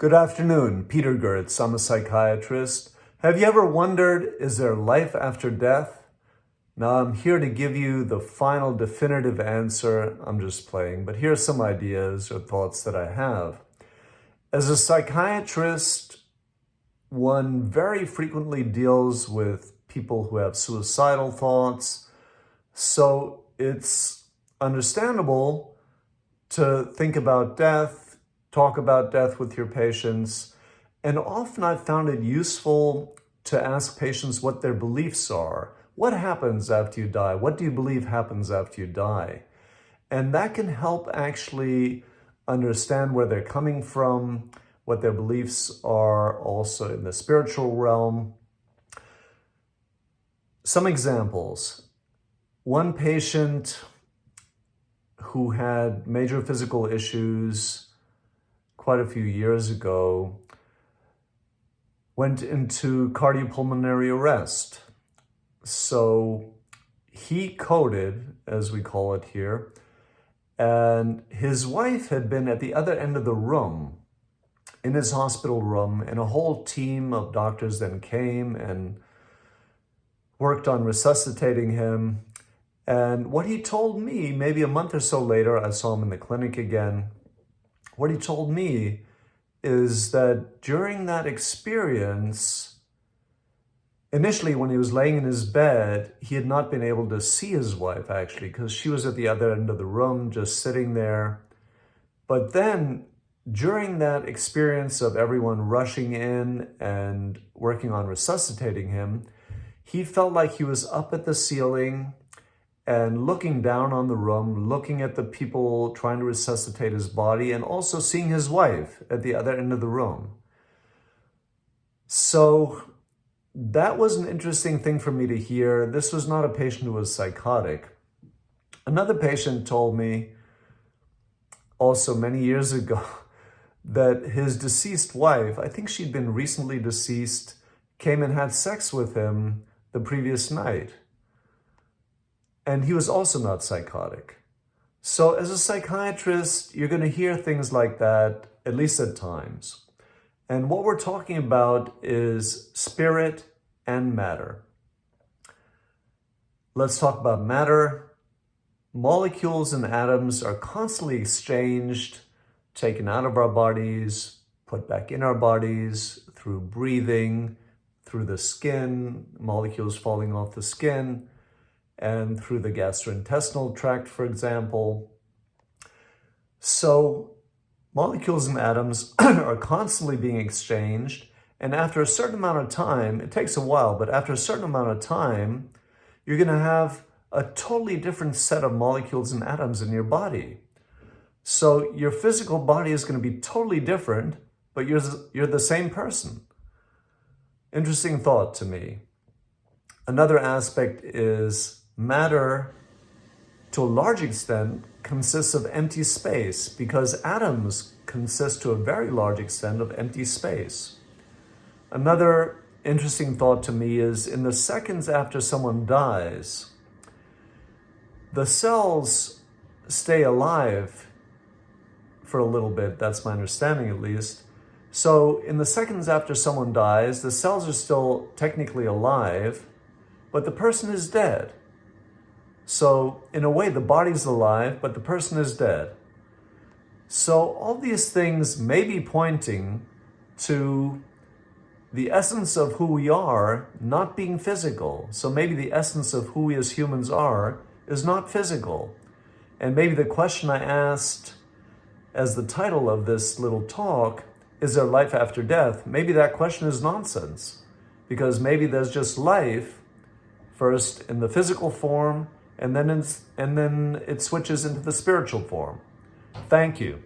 Good afternoon, Peter Goertz. I'm a psychiatrist. Have you ever wondered, is there life after death? Now I'm here to give you the final definitive answer. I'm just playing, but here's some ideas or thoughts that I have. As a psychiatrist, one very frequently deals with people who have suicidal thoughts, so it's understandable to think about death, talk about death with your patients, and often I've found it useful to ask patients what their beliefs are. What happens after you die? What do you believe happens after you die? And that can help actually understand where they're coming from, what their beliefs are also in the spiritual realm. Some examples. One patient who had major physical issues quite a few years ago went into cardiopulmonary arrest. So he coded, as we call it here, and his wife had been at the other end of the room, in his hospital room, and a whole team of doctors then came and worked on resuscitating him. And what he told me, maybe a month or so later, I saw him in the clinic again. What he told me is that during that experience, initially when he was laying in his bed, he had not been able to see his wife actually, because she was at the other end of the room, just sitting there. But then during that experience of everyone rushing in and working on resuscitating him, he felt like he was up at the ceiling and looking down on the room, looking at the people trying to resuscitate his body, and also seeing his wife at the other end of the room. So that was an interesting thing for me to hear. This was not a patient who was psychotic. Another patient told me also many years ago that his deceased wife, I think she'd been recently deceased, came and had sex with him the previous night. And he was also not psychotic. So as a psychiatrist, you're going to hear things like that, at least at times. And what we're talking about is spirit and matter. Let's talk about matter. Molecules and atoms are constantly exchanged, taken out of our bodies, put back in our bodies through breathing, through the skin, molecules falling off the skin, and through the gastrointestinal tract, for example. So molecules and atoms are constantly being exchanged, and after a certain amount of time, it takes a while, but after a certain amount of time, you're going to have a totally different set of molecules and atoms in your body. So your physical body is going to be totally different, but you're the same person. Interesting thought to me. Another aspect is matter, to a large extent, consists of empty space because atoms consist to a very large extent of empty space. Another interesting thought to me is in the seconds after someone dies, the cells stay alive for a little bit. That's my understanding, at least. So in the seconds after someone dies, the cells are still technically alive, but the person is dead. So in a way, the body's alive, but the person is dead. So all these things may be pointing to the essence of who we are not being physical. So maybe the essence of who we as humans are is not physical. And maybe the question I asked as the title of this little talk, is there life after death? Maybe that question is nonsense, because maybe there's just life first in the physical form, and then it switches into the spiritual form. Thank you.